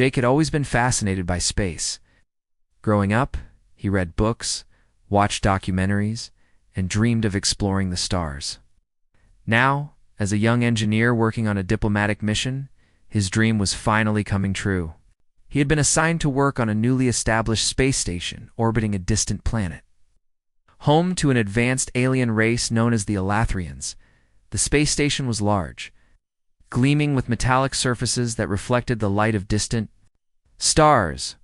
Jake had always been fascinated by space. Growing up, he read books, watched documentaries, and dreamed of exploring the stars. Now, as a young engineer working on a diplomatic mission, his dream was finally coming true. He had been assigned to work on a newly established space station orbiting a distant planet. Home to an advanced alien race known as the Elathrians, the space station was large, gleaming with metallic surfaces that reflected the light of distant stars.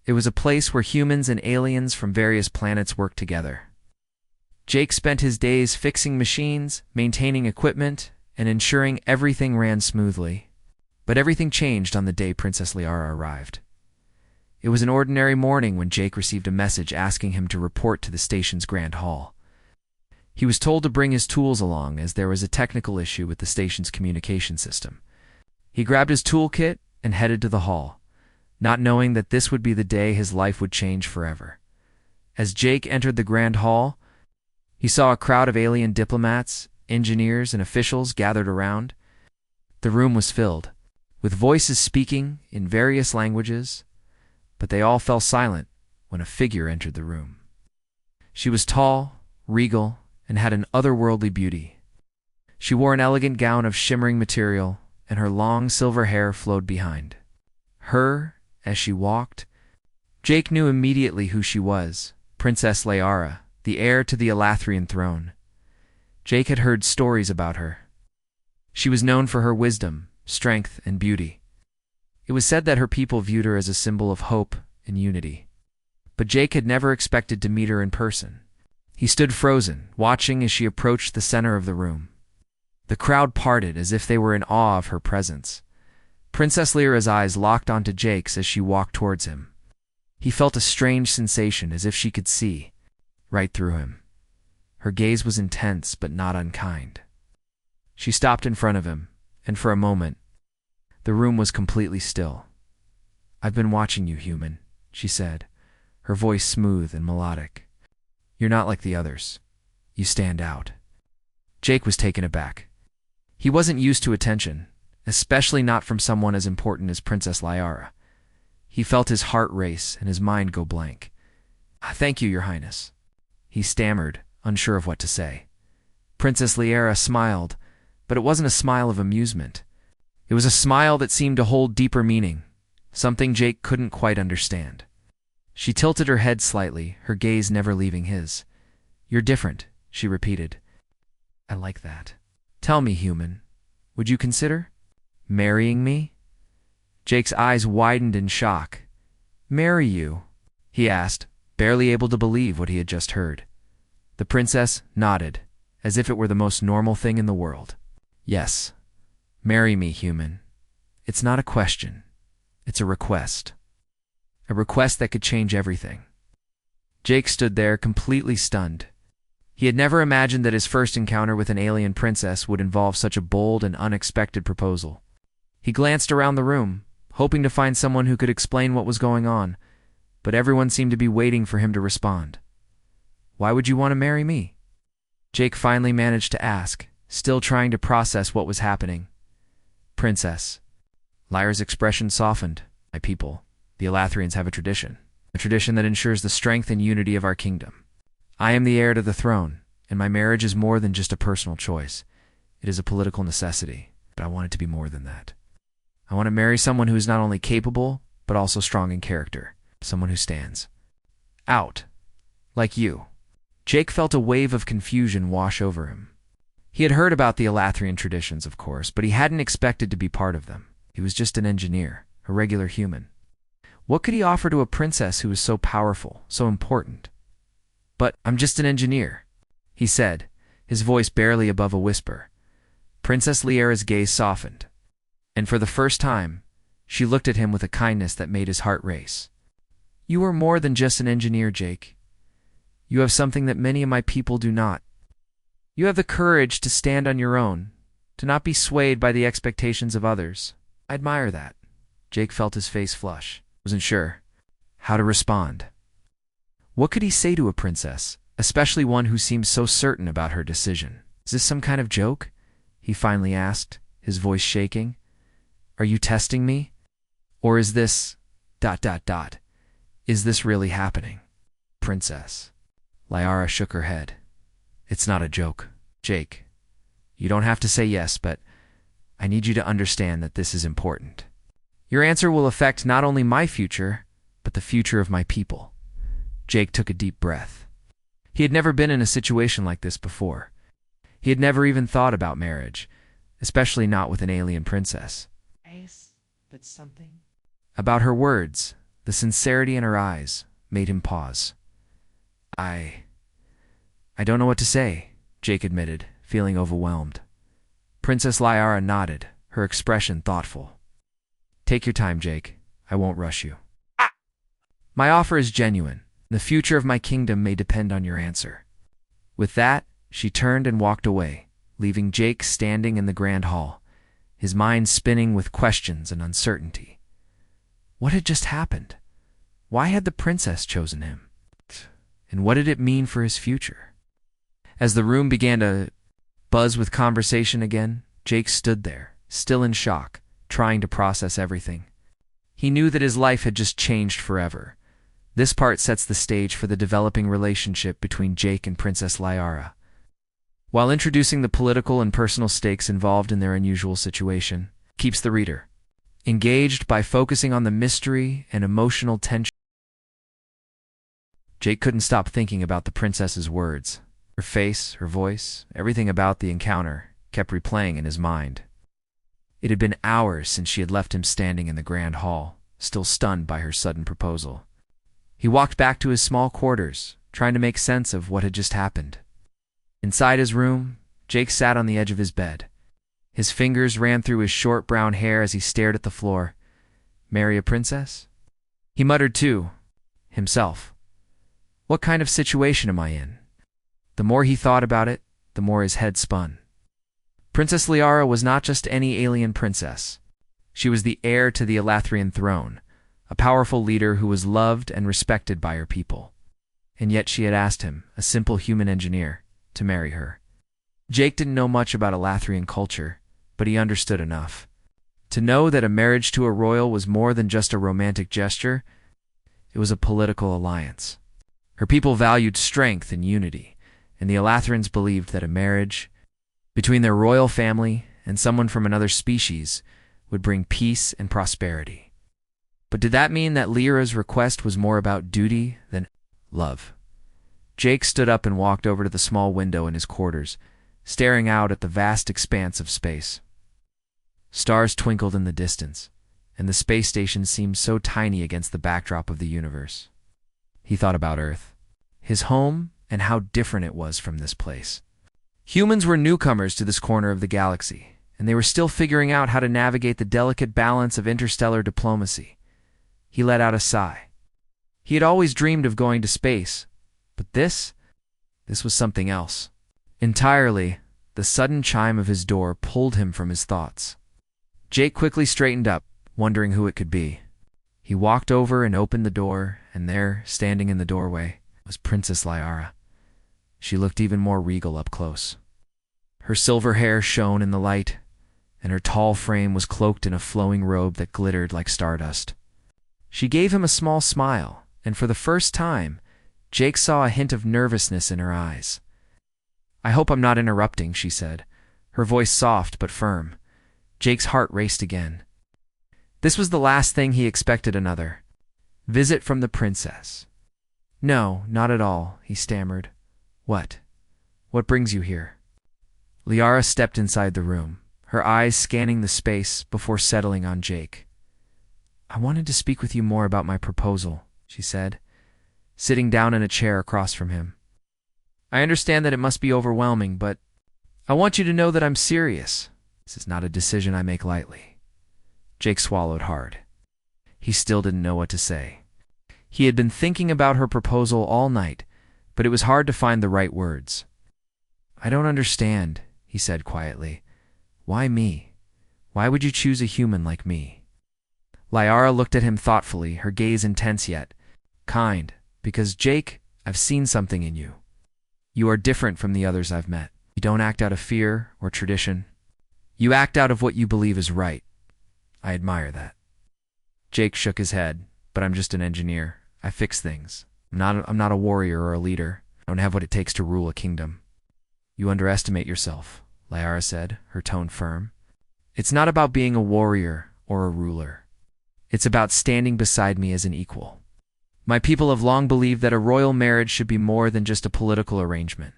It was a place where humans and aliens from various planets worked together. Jake spent his days fixing machines, maintaining equipment, and ensuring everything ran smoothly. But everything changed on the day Princess Liara arrived. It was an ordinary morning when Jake received a message asking him to report to the station's grand hall. He was told to bring his tools along as there was a technical issue with the station's communication system. He grabbed his toolkit and headed to the hall, not knowing that this would be the day his life would change forever. As Jake entered the grand hall, he saw a crowd of alien diplomats, engineers, and officials gathered around. The room was filled, with voices speaking in various languages, but they all fell silent when a figure entered the room. She was tall, regal, and had an otherworldly beauty. She wore an elegant gown of shimmering material, and her long silver hair flowed behind her as she walked. Jake knew immediately who she was, Princess Liara, the heir to the Elathrian throne. Jake had heard stories about her. She was known for her wisdom, strength, and beauty. It was said that her people viewed her as a symbol of hope and unity. But Jake had never expected to meet her in person. He stood frozen, watching as she approached the center of the room. The crowd parted as if they were in awe of her presence. Princess Liara's eyes locked onto Jake's as she walked towards him. He felt a strange sensation as if she could see right through him. Her gaze was intense but not unkind. She stopped in front of him, and for a moment, the room was completely still. "I've been watching you, human," she said, her voice smooth and melodic. "You're not like the others. You stand out." Jake was taken aback. He wasn't used to attention, especially not from someone as important as Princess Liara. He felt his heart race and his mind go blank. "Thank you, Your Highness," he stammered, unsure of what to say. Princess Liara smiled, but it wasn't a smile of amusement. It was a smile that seemed to hold deeper meaning, something Jake couldn't quite understand. She tilted her head slightly, her gaze never leaving his. "You're different," she repeated. "I like that. Tell me, human, would you consider marrying me?" Jake's eyes widened in shock. "Marry you?" he asked, barely able to believe what he had just heard. The princess nodded, as if it were the most normal thing in the world. "Yes, marry me, human. It's not a question. It's a request. A request that could change everything." Jake stood there completely stunned. He had never imagined that his first encounter with an alien princess would involve such a bold and unexpected proposal. He glanced around the room, hoping to find someone who could explain what was going on, but everyone seemed to be waiting for him to respond. "Why would you want to marry me?" Jake finally managed to ask, still trying to process what was happening. "Princess." Lyra's expression softened. "My people, the Elathrians, have a tradition that ensures the strength and unity of our kingdom. I am the heir to the throne, and my marriage is more than just a personal choice. It is a political necessity, but I want it to be more than that. I want to marry someone who is not only capable, but also strong in character, someone who stands out, like you." Jake felt a wave of confusion wash over him. He had heard about the Elathrian traditions, of course, but he hadn't expected to be part of them. He was just an engineer, a regular human. What could he offer to a princess who was so powerful, so important? "But I'm just an engineer," he said, his voice barely above a whisper. Princess Liara's gaze softened, and for the first time, she looked at him with a kindness that made his heart race. "You are more than just an engineer, Jake. You have something that many of my people do not. You have the courage to stand on your own, to not be swayed by the expectations of others. I admire that." Jake felt his face flush. Wasn't sure how to respond. What could he say to a princess, especially one who seemed so certain about her decision? "Is this some kind of joke?" he finally asked, his voice shaking. "Are you testing me?" Or is this... ... Is this really happening? Princess. Liara shook her head. It's not a joke. Jake, you don't have to say yes, but I need you to understand that this is important. Your answer will affect not only my future, but the future of my people. Jake took a deep breath. He had never been in a situation like this before. He had never even thought about marriage, especially not with an alien princess. But something... About her words, the sincerity in her eyes, made him pause. I don't know what to say, Jake admitted, feeling overwhelmed. Princess Liara nodded, her expression thoughtful. Take your time, Jake. I won't rush you. My offer is genuine. The future of my kingdom may depend on your answer. With that, she turned and walked away, leaving Jake standing in the grand hall, his mind spinning with questions and uncertainty. What had just happened? Why had the princess chosen him? And what did it mean for his future? As the room began to buzz with conversation again, Jake stood there, still in shock, trying to process everything. He knew that his life had just changed forever. This part sets the stage for the developing relationship between Jake and Princess Liara. While introducing the political and personal stakes involved in their unusual situation, keeps the reader engaged by focusing on the mystery and emotional tension. Jake couldn't stop thinking about the princess's words. Her face, her voice, everything about the encounter kept replaying in his mind. It had been hours since she had left him standing in the grand hall, still stunned by her sudden proposal. He walked back to his small quarters, trying to make sense of what had just happened. Inside his room, Jake sat on the edge of his bed. His fingers ran through his short brown hair as he stared at the floor. Marry a princess? He muttered to himself. What kind of situation am I in? The more he thought about it, the more his head spun. Princess Liara was not just any alien princess. She was the heir to the Elathrian throne, a powerful leader who was loved and respected by her people. And yet she had asked him, a simple human engineer, to marry her. Jake didn't know much about Elathrian culture, but he understood enough. To know that a marriage to a royal was more than just a romantic gesture, it was a political alliance. Her people valued strength and unity, and the Elathrians believed that a marriage between their royal family and someone from another species would bring peace and prosperity. But did that mean that Lyra's request was more about duty than love? Jake stood up and walked over to the small window in his quarters, staring out at the vast expanse of space. Stars twinkled in the distance, and the space station seemed so tiny against the backdrop of the universe. He thought about Earth, his home, and how different it was from this place. Humans were newcomers to this corner of the galaxy, and they were still figuring out how to navigate the delicate balance of interstellar diplomacy. He let out a sigh. He had always dreamed of going to space, but this was something else. Entirely, the sudden chime of his door pulled him from his thoughts. Jake quickly straightened up, wondering who it could be. He walked over and opened the door, and there, standing in the doorway, was Princess Liara. She looked even more regal up close. Her silver hair shone in the light, and her tall frame was cloaked in a flowing robe that glittered like stardust. She gave him a small smile, and for the first time, Jake saw a hint of nervousness in her eyes. I hope I'm not interrupting, she said, her voice soft but firm. Jake's heart raced again. This was the last thing he expected another visit from the princess. No, not at all, he stammered. What? What brings you here? Liara stepped inside the room, her eyes scanning the space before settling on Jake. I wanted to speak with you more about my proposal, she said, sitting down in a chair across from him. I understand that it must be overwhelming, but I want you to know that I'm serious. This is not a decision I make lightly. Jake swallowed hard. He still didn't know what to say. He had been thinking about her proposal all night, but it was hard to find the right words. I don't understand, he said quietly. Why me? Why would you choose a human like me? Liara looked at him thoughtfully, her gaze intense yet kind. Because, Jake, I've seen something in you. You are different from the others I've met. You don't act out of fear or tradition. You act out of what you believe is right. I admire that. Jake shook his head. But I'm just an engineer. I fix things. I'm not a warrior or a leader. I don't have what it takes to rule a kingdom. You underestimate yourself, Liara said, her tone firm. It's not about being a warrior or a ruler. It's about standing beside me as an equal. My people have long believed that a royal marriage should be more than just a political arrangement.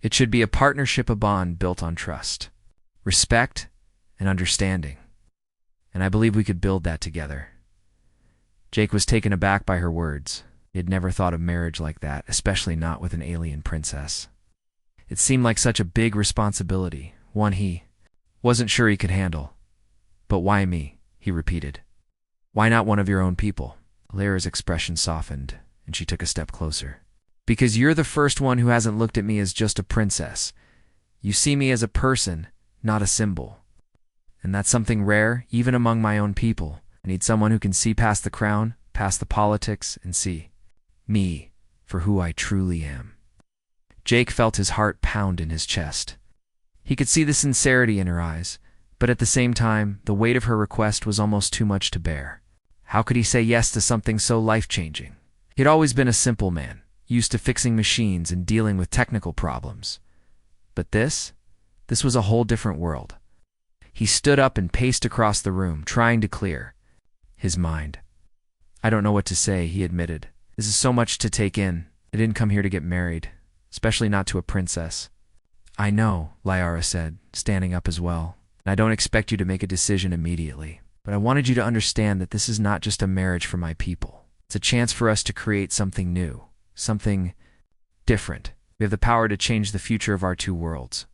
It should be a partnership, a bond built on trust, respect, and understanding. And I believe we could build that together. Jake was taken aback by her words. He had never thought of marriage like that, especially not with an alien princess. It seemed like such a big responsibility, one he wasn't sure he could handle. But why me? He repeated. Why not one of your own people? Lyra's expression softened, and she took a step closer. Because you're the first one who hasn't looked at me as just a princess. You see me as a person, not a symbol. And that's something rare, even among my own people. I need someone who can see past the crown, past the politics, and see me for who I truly am. Jake felt his heart pound in his chest. He could see the sincerity in her eyes, but at the same time, the weight of her request was almost too much to bear. How could he say yes to something so life-changing? He'd always been a simple man, used to fixing machines and dealing with technical problems. But this was a whole different world. He stood up and paced across the room, trying to clear his mind. I don't know what to say, he admitted. This is so much to take in. I didn't come here to get married, especially not to a princess. I know, Liara said, standing up as well. And I don't expect you to make a decision immediately. But I wanted you to understand that this is not just a marriage for my people. It's a chance for us to create something new, something different. We have the power to change the future of our two worlds.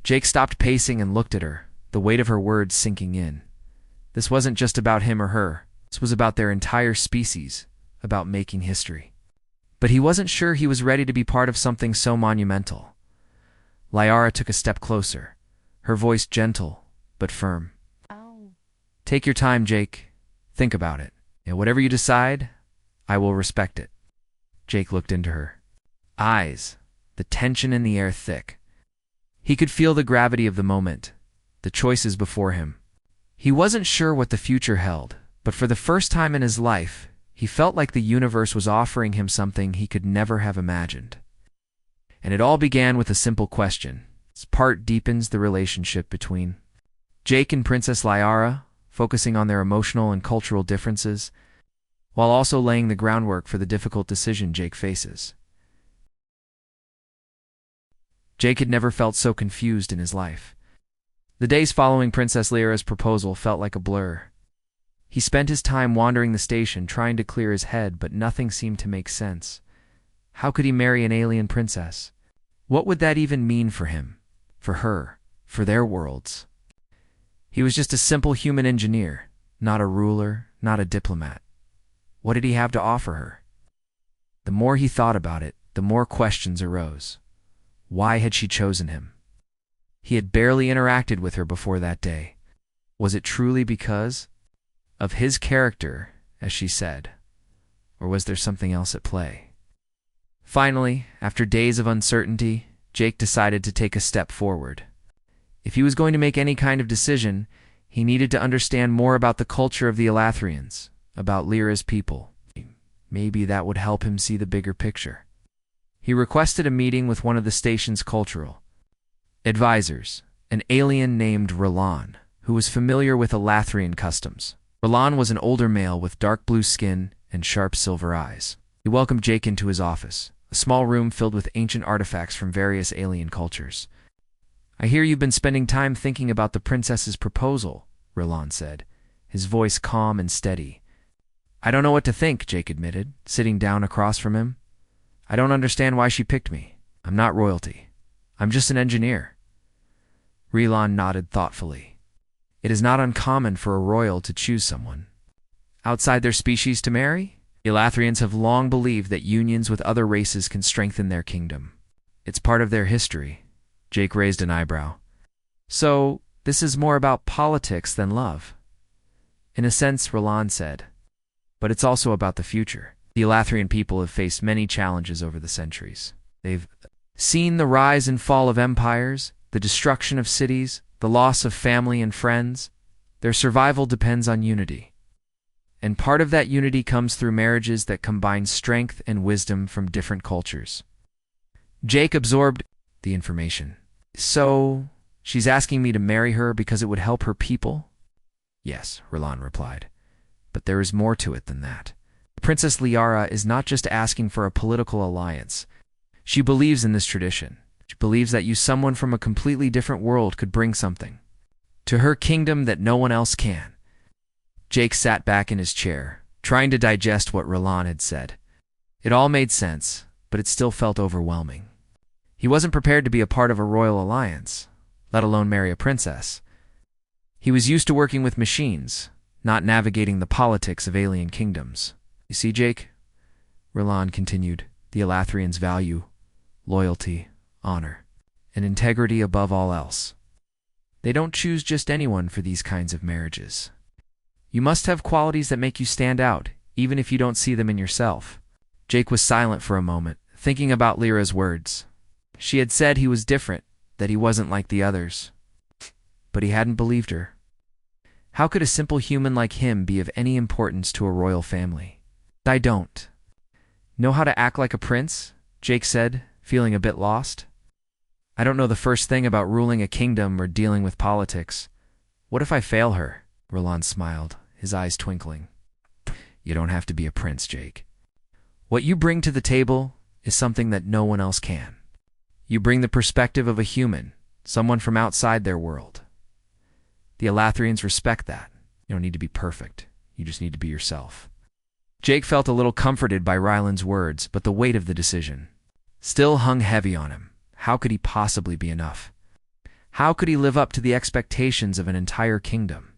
Jake stopped pacing and looked at her, the weight of her words sinking in. This wasn't just about him or her. This was about their entire species, about making history. But he wasn't sure he was ready to be part of something so monumental. Liara took a step closer, her voice gentle but firm. Ow. Take your time, Jake. Think about it. And whatever you decide, I will respect it. Jake looked into her eyes, the tension in the air thick. He could feel the gravity of the moment, the choices before him. He wasn't sure what the future held, but for the first time in his life, he felt like the universe was offering him something he could never have imagined. And it all began with a simple question. Its part deepens the relationship between Jake and Princess Liara, focusing on their emotional and cultural differences, while also laying the groundwork for the difficult decision Jake faces. Jake had never felt so confused in his life. The days following Princess Lyra's proposal felt like a blur. He spent his time wandering the station trying to clear his head, but nothing seemed to make sense. How could he marry an alien princess? What would that even mean for him, for her, for their worlds? He was just a simple human engineer, not a ruler, not a diplomat. What did he have to offer her? The more he thought about it, the more questions arose. Why had she chosen him? He had barely interacted with her before that day. Was it truly because of his character, as she said, or was there something else at play? Finally, after days of uncertainty, Jake decided to take a step forward. If he was going to make any kind of decision, he needed to understand more about the culture of the Elathrians, about Lyra's people. Maybe that would help him see the bigger picture. He requested a meeting with one of the station's cultural advisors, an alien named Roland, who was familiar with Elathrian customs. Roland was an older male with dark blue skin and sharp silver eyes. He welcomed Jake into his office, a small room filled with ancient artifacts from various alien cultures. I hear you've been spending time thinking about the princess's proposal, Roland said, his voice calm and steady. I don't know what to think, Jake admitted, sitting down across from him. I don't understand why she picked me. I'm not royalty. I'm just an engineer. Roland nodded thoughtfully. It is not uncommon for a royal to choose someone outside their species to marry. The Elathrians have long believed that unions with other races can strengthen their kingdom. It's part of their history. Jake raised an eyebrow. So, this is more about politics than love. In a sense, Roland said. But it's also about the future. The Elathrian people have faced many challenges over the centuries. They've seen the rise and fall of empires, the destruction of cities, the loss of family and friends. Their survival depends on unity. And part of that unity comes through marriages that combine strength and wisdom from different cultures. Jake absorbed the information. So, she's asking me to marry her because it would help her people? Yes, Roland replied. But there is more to it than that. Princess Liara is not just asking for a political alliance. She believes in this tradition. She believes that someone from a completely different world could bring something to her kingdom that no one else can. Jake sat back in his chair, trying to digest what Roland had said. It all made sense, but it still felt overwhelming. He wasn't prepared to be a part of a royal alliance, let alone marry a princess. He was used to working with machines, not navigating the politics of alien kingdoms. You see, Jake, Roland continued, the Elathrians value loyalty, honor, and integrity above all else. They don't choose just anyone for these kinds of marriages. You must have qualities that make you stand out, even if you don't see them in yourself. Jake was silent for a moment, thinking about Lyra's words. She had said he was different, that he wasn't like the others. But he hadn't believed her. How could a simple human like him be of any importance to a royal family? I don't know how to act like a prince, Jake said, feeling a bit lost. I don't know the first thing about ruling a kingdom or dealing with politics. What if I fail her? Roland smiled, his eyes twinkling. You don't have to be a prince, Jake. What you bring to the table is something that no one else can. You bring the perspective of a human, someone from outside their world. The Elathrians respect that. You don't need to be perfect. You just need to be yourself. Jake felt a little comforted by Ryland's words, but the weight of the decision still hung heavy on him. How could he possibly be enough? How could he live up to the expectations of an entire kingdom?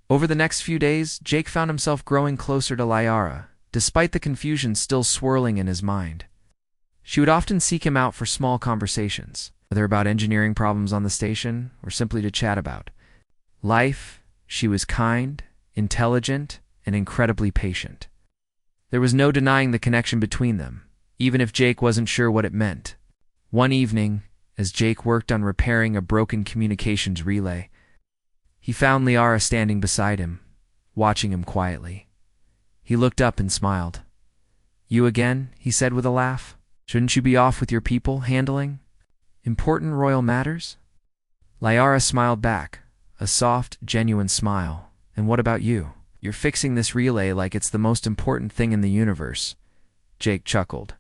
Over the next few days, Jake found himself growing closer to Liara, despite the confusion still swirling in his mind. She would often seek him out for small conversations, whether about engineering problems on the station or simply to chat about life. She was kind, intelligent, and incredibly patient. There was no denying the connection between them, even if Jake wasn't sure what it meant. One evening, as Jake worked on repairing a broken communications relay, he found Liara standing beside him, watching him quietly. He looked up and smiled. You again, he said with a laugh. Shouldn't you be off with your people, handling important royal matters? Liara smiled back, a soft, genuine smile. And what about you? You're fixing this relay like it's the most important thing in the universe. Jake chuckled.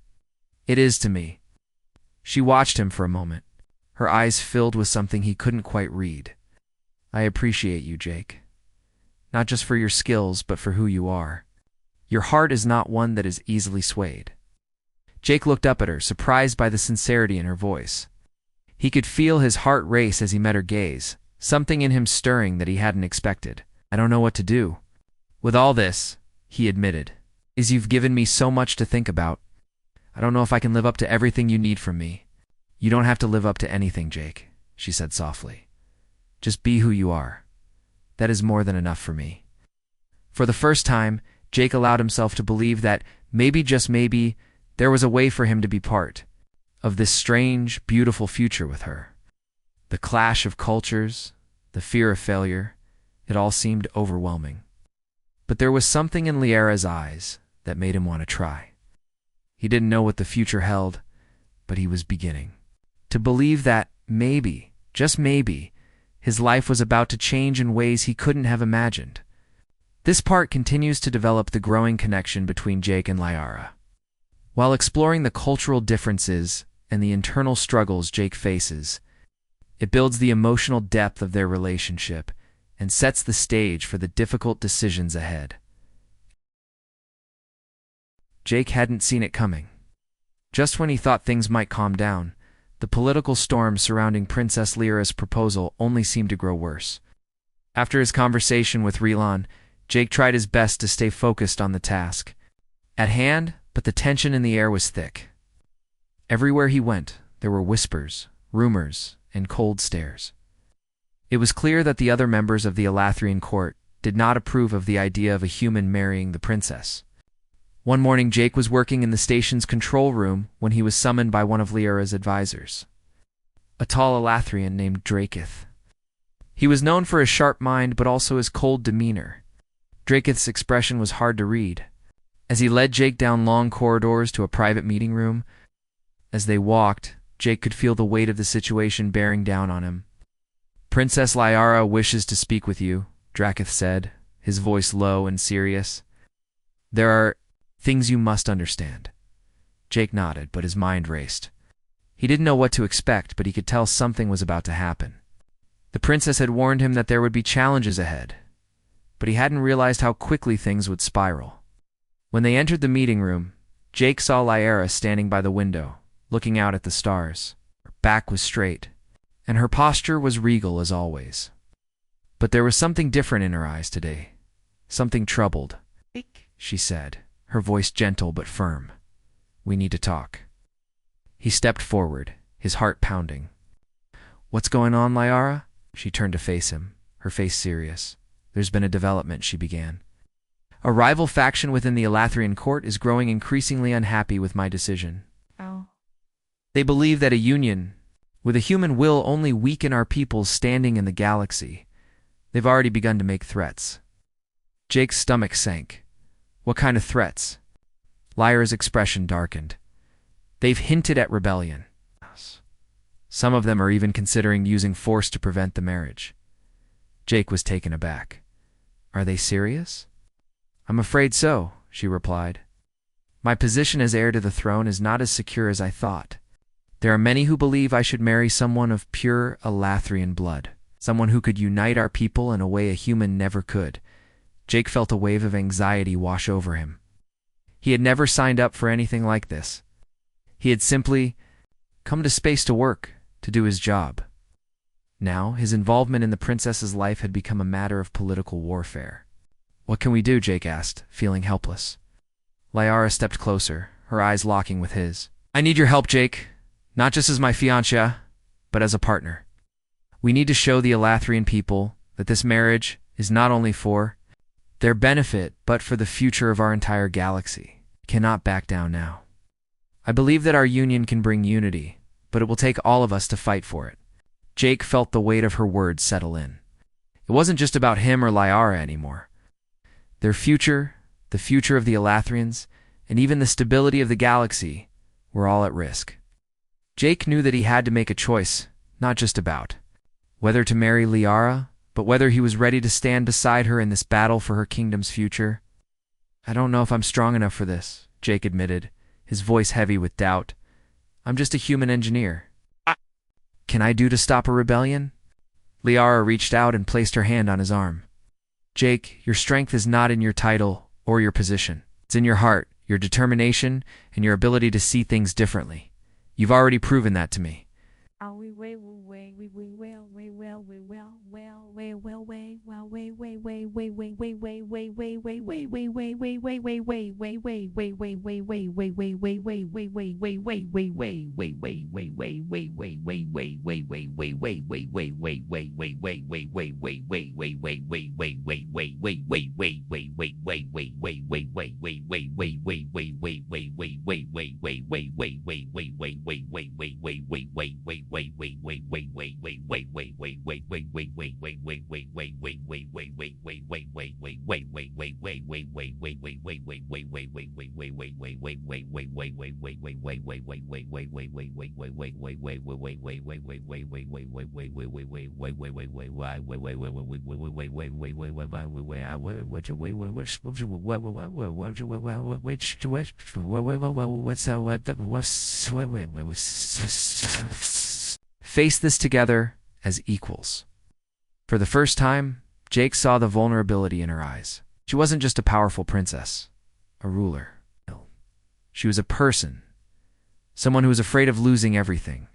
It is to me. She watched him for a moment, her eyes filled with something he couldn't quite read. I appreciate you, Jake. Not just for your skills, but for who you are. Your heart is not one that is easily swayed. Jake looked up at her, surprised by the sincerity in her voice. He could feel his heart race as he met her gaze, something in him stirring that he hadn't expected. I don't know what to do with all this, he admitted. You've given me so much to think about. I don't know if I can live up to everything you need from me. You don't have to live up to anything, Jake, she said softly. Just be who you are. That is more than enough for me. For the first time, Jake allowed himself to believe that maybe, just maybe, there was a way for him to be part of this strange, beautiful future with her. The clash of cultures, the fear of failure, it all seemed overwhelming. But there was something in Liara's eyes that made him want to try. He didn't know what the future held, but he was beginning to believe that maybe, just maybe, his life was about to change in ways he couldn't have imagined. This part continues to develop the growing connection between Jake and Liara. While exploring the cultural differences and the internal struggles Jake faces, it builds the emotional depth of their relationship and sets the stage for the difficult decisions ahead. Jake hadn't seen it coming. Just when he thought things might calm down, the political storm surrounding Princess Lyra's proposal only seemed to grow worse. After his conversation with Rylan, Jake tried his best to stay focused on the task at hand, but the tension in the air was thick. Everywhere he went, there were whispers, rumors, and cold stares. It was clear that the other members of the Elathrian court did not approve of the idea of a human marrying the princess. One morning, Jake was working in the station's control room when he was summoned by one of Liara's advisors, a tall Elathrian named Draketh. He was known for his sharp mind but also his cold demeanor. Drakeith's expression was hard to read. As he led Jake down long corridors to a private meeting room, as they walked, Jake could feel the weight of the situation bearing down on him. "Princess Liara wishes to speak with you," Drakeith said, his voice low and serious. "There are things you must understand." Jake nodded, but his mind raced. He didn't know what to expect, but he could tell something was about to happen. The princess had warned him that there would be challenges ahead, but he hadn't realized how quickly things would spiral. When they entered the meeting room, Jake saw Liara standing by the window, looking out at the stars. Her back was straight, and her posture was regal as always. But there was something different in her eyes today. Something troubled. Jake, She said, her voice gentle but firm. "We need to talk." He stepped forward, his heart pounding. "What's going on, Liara?" She turned to face him, her face serious. "There's been a development," she began. "A rival faction within the Elathrian court is growing increasingly unhappy with my decision. oh, They believe that a union with a human will only weaken our people's standing in the galaxy. They've already begun to make threats." Jake's stomach sank. "What kind of threats?" Lyra's expression darkened. "They've hinted at rebellion. Some of them are even considering using force to prevent the marriage." Jake was taken aback. "Are they serious?" "I'm afraid so," she replied. "My position as heir to the throne is not as secure as I thought. There are many who believe I should marry someone of pure Elathrian blood, someone who could unite our people in a way a human never could." Jake felt a wave of anxiety wash over him. He had never signed up for anything like this. He had simply come to space to work, to do his job. Now, his involvement in the princess's life had become a matter of political warfare. "What can we do?" Jake asked, feeling helpless. Liara stepped closer, her eyes locking with his. "I need your help, Jake. Not just as my fiancée, but as a partner. We need to show the Elathrian people that this marriage is not only for their benefit, but for the future of our entire galaxy. We cannot back down now. I believe that our union can bring unity, but it will take all of us to fight for it." Jake felt the weight of her words settle in. It wasn't just about him or Liara anymore. Their future, the future of the Elathrians, and even the stability of the galaxy were all at risk. Jake knew that he had to make a choice, not just about whether to marry Liara, but whether he was ready to stand beside her in this battle for her kingdom's future. "I don't know if I'm strong enough for this," Jake admitted, his voice heavy with doubt. "I'm just a human engineer. Can I do to stop a rebellion?" Liara reached out and placed her hand on his arm. "Jake, your strength is not in your title or your position. It's in your heart, your determination, and your ability to see things differently. You've already proven that to me." Face this together as equals. For the first time, Jake saw the vulnerability in her eyes. She wasn't just a powerful princess, a ruler. She was a person, someone who was afraid of losing everything,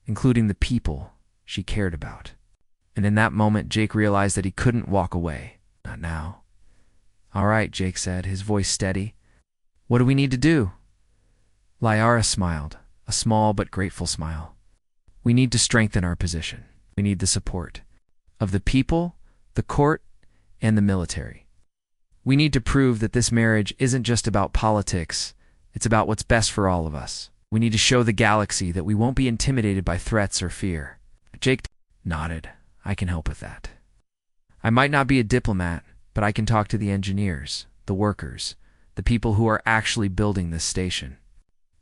including the people she cared about. And in that moment, Jake realized that he couldn't walk away. Not now. "All right," Jake said, his voice steady. "What do we need to do?" Liara smiled, a small but grateful smile. "We need to strengthen our position. We need the support of the people, the court, and the military. We need to prove that this marriage isn't just about politics, it's about what's best for all of us. We need to show the galaxy that we won't be intimidated by threats or fear." Jake nodded. "I can help with that. I might not be a diplomat, but I can talk to the engineers, the workers, the people who are actually building this station.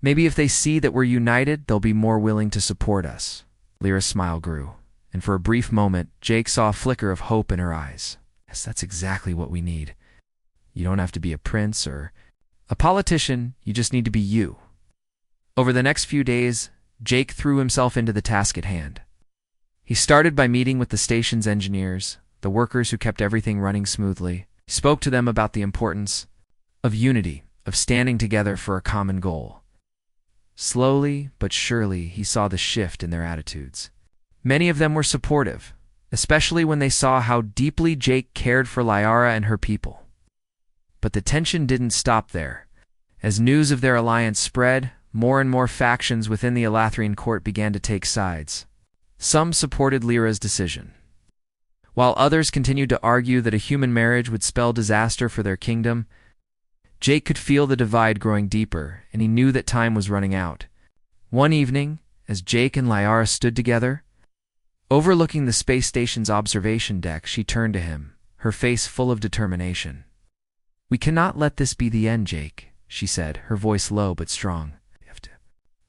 Maybe if they see that we're united, they'll be more willing to support us." Lyra's smile grew, and for a brief moment, Jake saw a flicker of hope in her eyes. Yes, that's exactly what we need. You don't have to be a prince or a politician, you just need to be you. Over the next few days, Jake threw himself into the task at hand. He started by meeting with the station's engineers, the workers who kept everything running smoothly. He spoke to them about the importance of unity, of standing together for a common goal. Slowly but surely, he saw the shift in their attitudes. Many of them were supportive, especially when they saw how deeply Jake cared for Lyra and her people. But the tension didn't stop there. As news of their alliance spread, more and more factions within the Elathrian court began to take sides. Some supported Lyra's decision, while others continued to argue that a human marriage would spell disaster for their kingdom. Jake could feel the divide growing deeper, and he knew that time was running out. One evening, as Jake and Lyra stood together, overlooking the space station's observation deck, she turned to him, her face full of determination. "We cannot let this be the end, Jake," she said, her voice low but strong. "We have to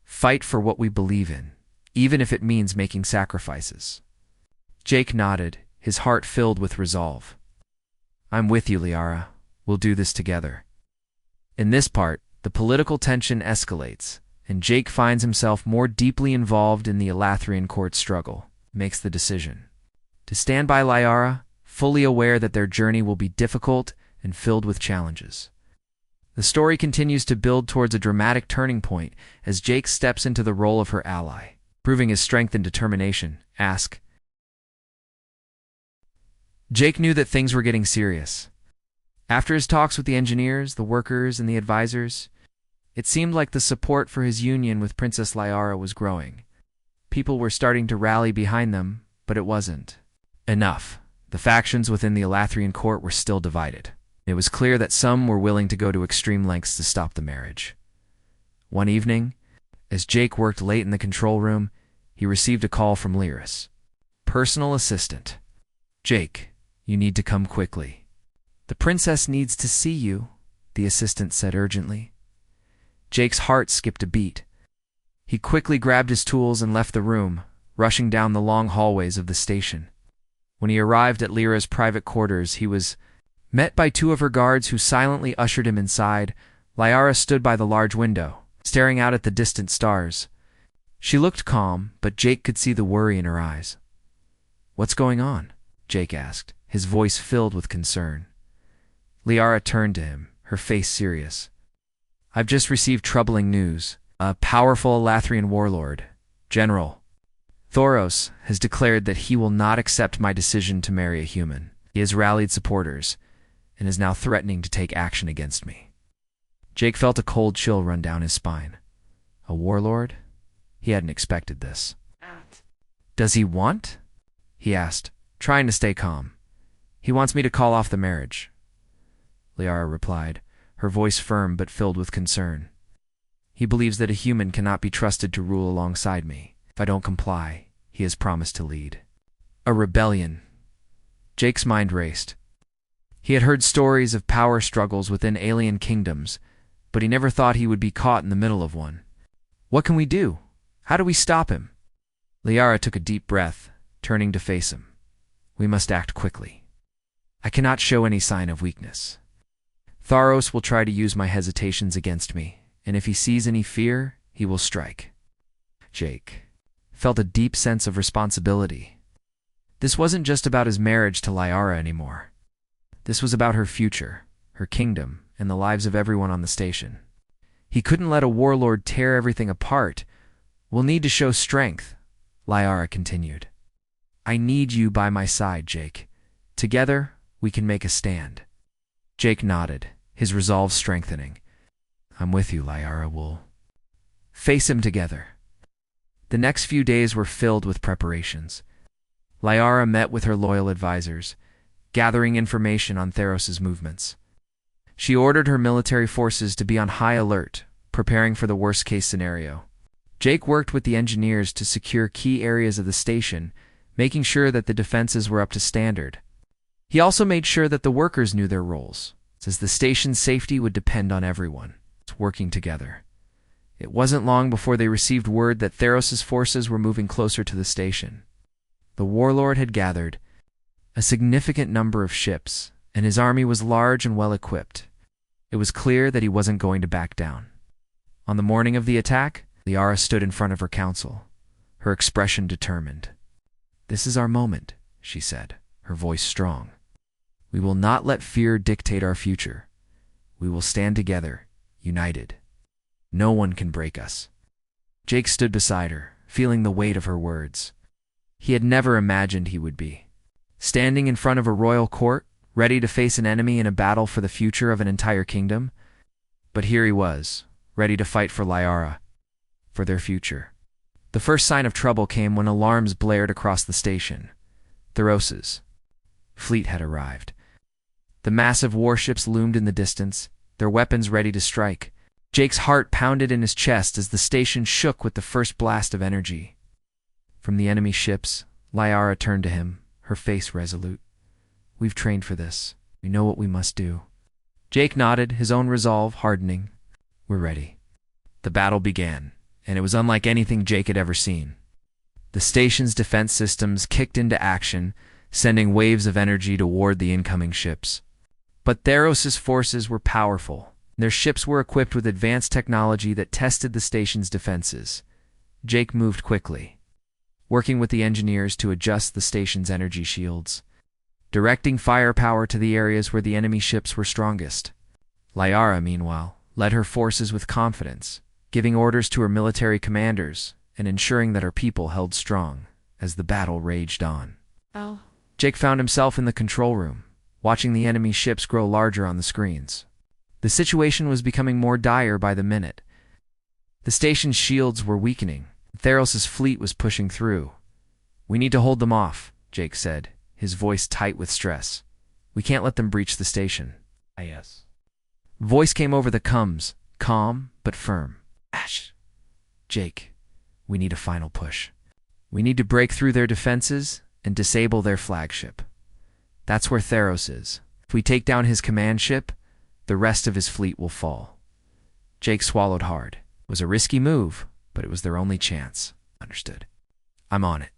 fight for what we believe in, even if it means making sacrifices." Jake nodded, his heart filled with resolve. "I'm with you, Lyra. We'll do this together." In this part, the political tension escalates, and Jake finds himself more deeply involved in the Elathrian court struggle. Makes the decision to stand by Lyra, fully aware that their journey will be difficult and filled with challenges. The story continues to build towards a dramatic turning point as Jake steps into the role of her ally, proving his strength and determination. Jake knew that things were getting serious. After his talks with the engineers, the workers, and the advisors, it seemed like the support for his union with Princess Lyra was growing. People were starting to rally behind them, but it wasn't enough. The factions within the Elathrian court were still divided. It was clear that some were willing to go to extreme lengths to stop the marriage. One evening, as Jake worked late in the control room, he received a call from Lyra's personal assistant. "Jake, you need to come quickly." "The princess needs to see you," the assistant said urgently. Jake's heart skipped a beat. He quickly grabbed his tools and left the room, rushing down the long hallways of the station. When he arrived at Lyra's private quarters, he was met by two of her guards who silently ushered him inside. Lyra stood by the large window, staring out at the distant stars. She looked calm, but Jake could see the worry in her eyes. "What's going on?" Jake asked, his voice filled with concern. Lyra turned to him, her face serious. "I've just received troubling news. A powerful Elathrian warlord, General Thoros, has declared that he will not accept my decision to marry a human. He has rallied supporters and is now threatening to take action against me." Jake felt a cold chill run down his spine. A warlord? He hadn't expected this. "Does he want?" he asked, trying to stay calm. "He wants me to call off the marriage," Lyra replied, her voice firm but filled with concern. "He believes that a human cannot be trusted to rule alongside me. If I don't comply, he has promised to lead a rebellion." Jake's mind raced. He had heard stories of power struggles within alien kingdoms, but he never thought he would be caught in the middle of one. "What can we do? How do we stop him?" Lyra took a deep breath, turning to face him. "We must act quickly. I cannot show any sign of weakness. Thoros will try to use my hesitations against me, and if he sees any fear, he will strike." Jake felt a deep sense of responsibility. This wasn't just about his marriage to Lyra anymore. This was about her future, her kingdom, and the lives of everyone on the station. He couldn't let a warlord tear everything apart. "We'll need to show strength," Lyra continued. "I need you by my side, Jake. Together, we can make a stand." Jake nodded, his resolve strengthening. "I'm with you, Lyra. We'll face him together." The next few days were filled with preparations. Lyra met with her loyal advisors, gathering information on Theros's movements. She ordered her military forces to be on high alert, preparing for the worst-case scenario. Jake worked with the engineers to secure key areas of the station, making sure that the defenses were up to standard. He also made sure that the workers knew their roles, as the station's safety would depend on everyone working together. It wasn't long before they received word that Theros' forces were moving closer to the station. The warlord had gathered a significant number of ships, and his army was large and well-equipped. It was clear that he wasn't going to back down. On the morning of the attack, Liara stood in front of her council, her expression determined. "This is our moment," she said, her voice strong. "We will not let fear dictate our future. We will stand together, united. No one can break us." Jake stood beside her, feeling the weight of her words. He had never imagined he would be standing in front of a royal court, ready to face an enemy in a battle for the future of an entire kingdom. But here he was, ready to fight for Liara, for their future. The first sign of trouble came when alarms blared across the station. Theros' fleet had arrived. The massive warships loomed in the distance, their weapons ready to strike. Jake's heart pounded in his chest as the station shook with the first blast of energy. From the enemy ships, Liara turned to him, her face resolute. "We've trained for this. We know what we must do." Jake nodded, his own resolve hardening. "We're ready." The battle began, and it was unlike anything Jake had ever seen. The station's defense systems kicked into action, sending waves of energy toward the incoming ships. But Theros' forces were powerful. Their ships were equipped with advanced technology that tested the station's defenses. Jake moved quickly, working with the engineers to adjust the station's energy shields, directing firepower to the areas where the enemy ships were strongest. Liara, meanwhile, led her forces with confidence, giving orders to her military commanders and ensuring that her people held strong as the battle raged on. Oh. Jake found himself in the control room, watching the enemy ships grow larger on the screens. The situation was becoming more dire by the minute. The station's shields were weakening. Theros' fleet was pushing through. "We need to hold them off," Jake said, his voice tight with stress. "We can't let them breach the station." Yes. Voice came over the coms, calm but firm. "Ash, Jake, we need a final push. We need to break through their defenses and disable their flagship. That's where Theros is. If we take down his command ship, the rest of his fleet will fall." Jake swallowed hard. It was a risky move, but it was their only chance. "Understood. I'm on it."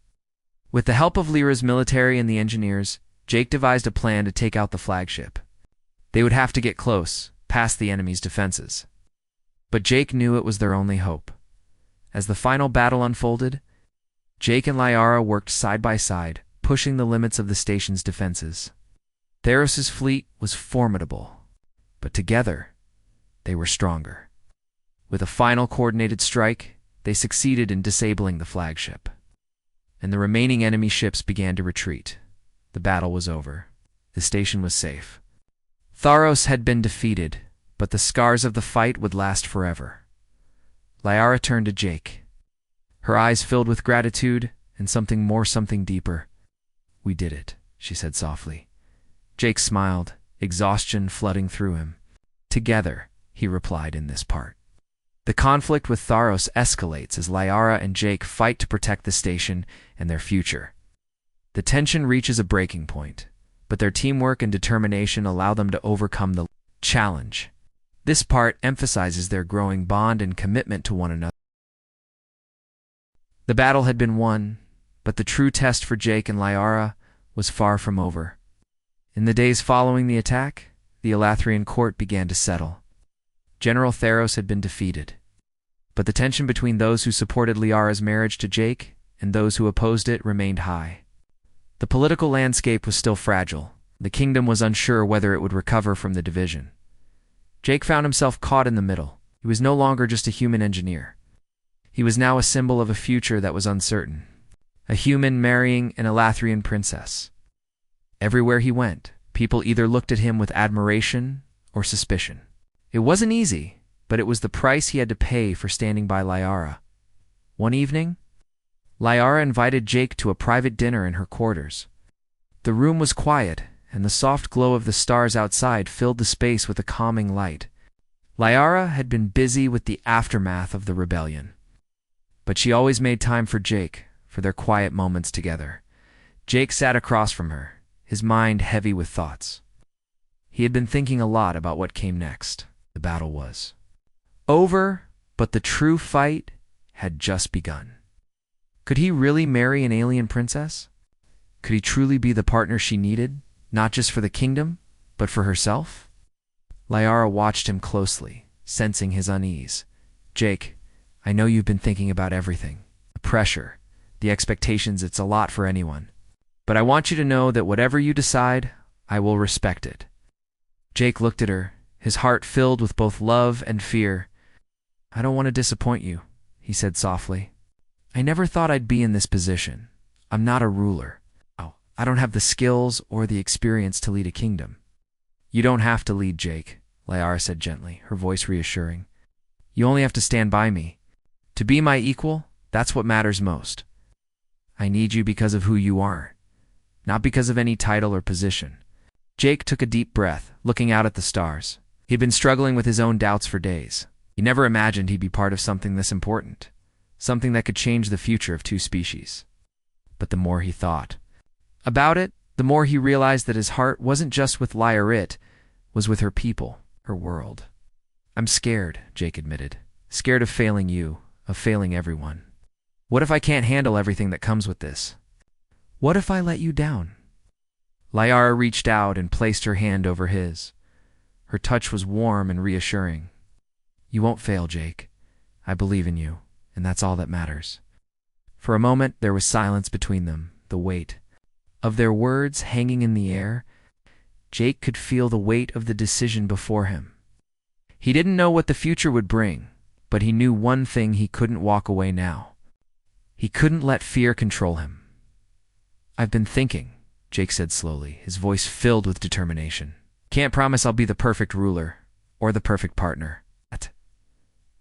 With the help of Lyra's military and the engineers, Jake devised a plan to take out the flagship. They would have to get close, past the enemy's defenses. But Jake knew it was their only hope. As the final battle unfolded, Jake and Liara worked side by side, pushing the limits of the station's defenses. Theros' fleet was formidable, but together, they were stronger. With a final coordinated strike, they succeeded in disabling the flagship, and the remaining enemy ships began to retreat. The battle was over. The station was safe. Theros had been defeated, but the scars of the fight would last forever. Liara turned to Jake, her eyes filled with gratitude and something deeper. "We did it," she said softly. Jake smiled, exhaustion flooding through him. "Together," he replied in this part. The conflict with Theros escalates as Liara and Jake fight to protect the station and their future. The tension reaches a breaking point, but their teamwork and determination allow them to overcome the challenge. This part emphasizes their growing bond and commitment to one another. The battle had been won, but the true test for Jake and Liara was far from over. In the days following the attack, the Elathrian court began to settle. General Theros had been defeated, but the tension between those who supported Liara's marriage to Jake and those who opposed it remained high. The political landscape was still fragile. The kingdom was unsure whether it would recover from the division. Jake found himself caught in the middle. He was no longer just a human engineer. He was now a symbol of a future that was uncertain. A human marrying an Elathrian princess. Everywhere he went, people either looked at him with admiration or suspicion. It wasn't easy, but it was the price he had to pay for standing by Liara. One evening, Liara invited Jake to a private dinner in her quarters. The room was quiet, and the soft glow of the stars outside filled the space with a calming light. Liara had been busy with the aftermath of the rebellion, but she always made time for Jake, for their quiet moments together. Jake sat across from her, his mind heavy with thoughts. He had been thinking a lot about what came next. The battle was over, but the true fight had just begun. Could he really marry an alien princess? Could he truly be the partner she needed, not just for the kingdom, but for herself? Liara watched him closely, sensing his unease. Jake, I know you've been thinking about everything. The pressure, the expectations, it's a lot for anyone. But I want you to know that whatever you decide, I will respect it. Jake looked at her, his heart filled with both love and fear. I don't want to disappoint you, he said softly. I never thought I'd be in this position. I'm not a ruler. I don't have the skills or the experience to lead a kingdom. You don't have to lead, Jake, Liara said gently, her voice reassuring. You only have to stand by me. To be my equal, that's what matters most. I need you because of who you are, not because of any title or position. Jake took a deep breath, looking out at the stars. He'd been struggling with his own doubts for days. He never imagined he'd be part of something this important, something that could change the future of two species. But the more he thought about it, the more he realized that his heart wasn't just with Liara, it was with her people, her world. I'm scared, Jake admitted. Scared of failing you, of failing everyone. What if I can't handle everything that comes with this? What if I let you down? Liara reached out and placed her hand over his. Her touch was warm and reassuring. You won't fail, Jake. I believe in you, and that's all that matters. For a moment, there was silence between them, the weight of their words hanging in the air. Jake could feel the weight of the decision before him. He didn't know what the future would bring, but he knew one thing: he couldn't walk away now. He couldn't let fear control him. I've been thinking, Jake said slowly, his voice filled with determination. Can't promise I'll be the perfect ruler or the perfect partner.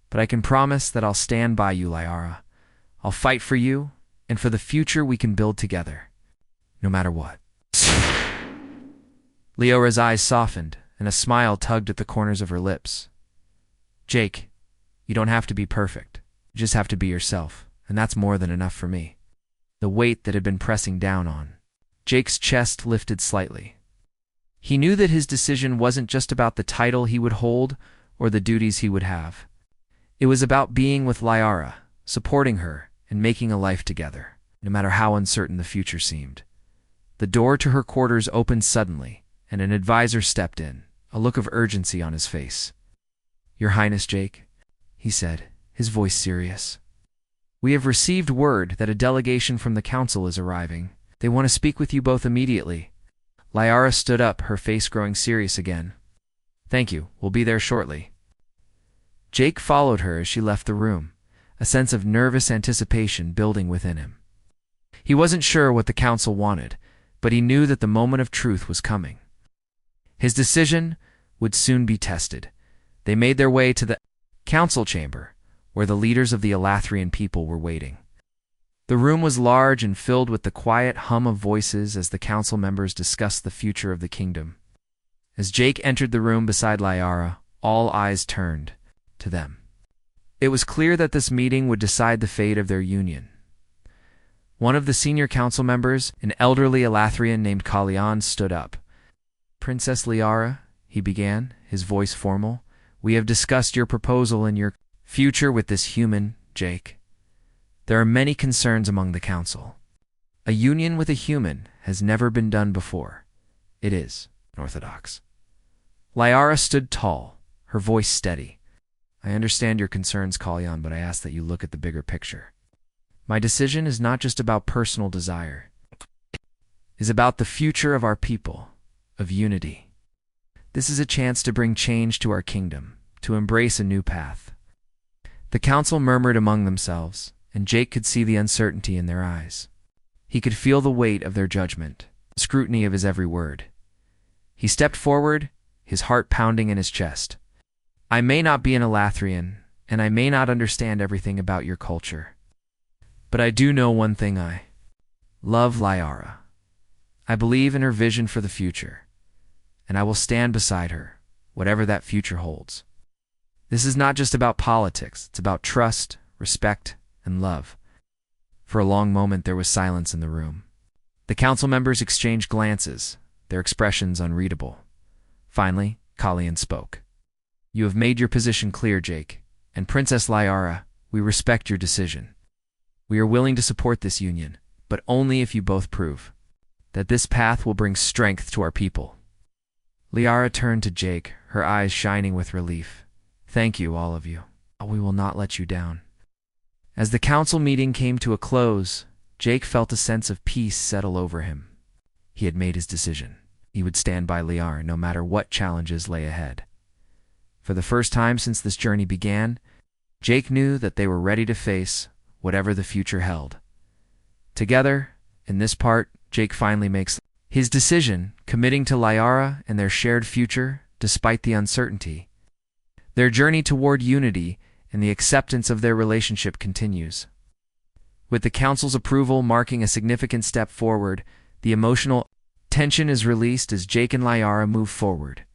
But I can promise that I'll stand by you, Liara. I'll fight for you and for the future we can build together, no matter what. Liara's eyes softened, and a smile tugged at the corners of her lips. Jake, you don't have to be perfect. You just have to be yourself, and that's more than enough for me. The weight that had been pressing down on Jake's chest lifted slightly. He knew that his decision wasn't just about the title he would hold or the duties he would have. It was about being with Liara, supporting her, and making a life together, no matter how uncertain the future seemed. The door to her quarters opened suddenly, and an advisor stepped in, a look of urgency on his face. Your Highness, Jake, he said, his voice serious. We have received word that a delegation from the council is arriving. They want to speak with you both immediately. Liara stood up, her face growing serious again. Thank you, we'll be there shortly. Jake followed her as she left the room, a sense of nervous anticipation building within him. He wasn't sure what the council wanted, but he knew that the moment of truth was coming. His decision would soon be tested. They made their way to the council chamber, where the leaders of the Elathrian people were waiting. The room was large and filled with the quiet hum of voices as the council members discussed the future of the kingdom. As Jake entered the room beside Liara, all eyes turned to them. It was clear that this meeting would decide the fate of their union. One of the senior council members, an elderly Elathrian named Kalyan, stood up. Princess Liara, he began, his voice formal, we have discussed your proposal and your future with this human, Jake. There are many concerns among the council. A union with a human has never been done before. It is unorthodox. Liara stood tall, her voice steady. I understand your concerns, Kalyan, but I ask that you look at the bigger picture. My decision is not just about personal desire. It is about the future of our people, of unity. This is a chance to bring change to our kingdom, to embrace a new path. The council murmured among themselves, and Jake could see the uncertainty in their eyes. He could feel the weight of their judgment, the scrutiny of his every word. He stepped forward, his heart pounding in his chest. I may not be an Elathrian, and I may not understand everything about your culture. But I do know one thing: I love Liara. I believe in her vision for the future, and I will stand beside her, whatever that future holds. This is not just about politics, it's about trust, respect, and love. For a long moment there was silence in the room. The council members exchanged glances, their expressions unreadable. Finally, Kalian spoke. You have made your position clear, Jake, and Princess Liara, we respect your decision. We are willing to support this union, but only if you both prove that this path will bring strength to our people. Liara turned to Jake, her eyes shining with relief. Thank you, all of you. We will not let you down. As the council meeting came to a close, Jake felt a sense of peace settle over him. He had made his decision. He would stand by Liara no matter what challenges lay ahead. For the first time since this journey began, Jake knew that they were ready to face whatever the future held. Together, in this part, Jake finally makes his decision, committing to Liara and their shared future despite the uncertainty. Their journey toward unity and the acceptance of their relationship continues. With the council's approval marking a significant step forward, the emotional tension is released as Jake and Liara move forward.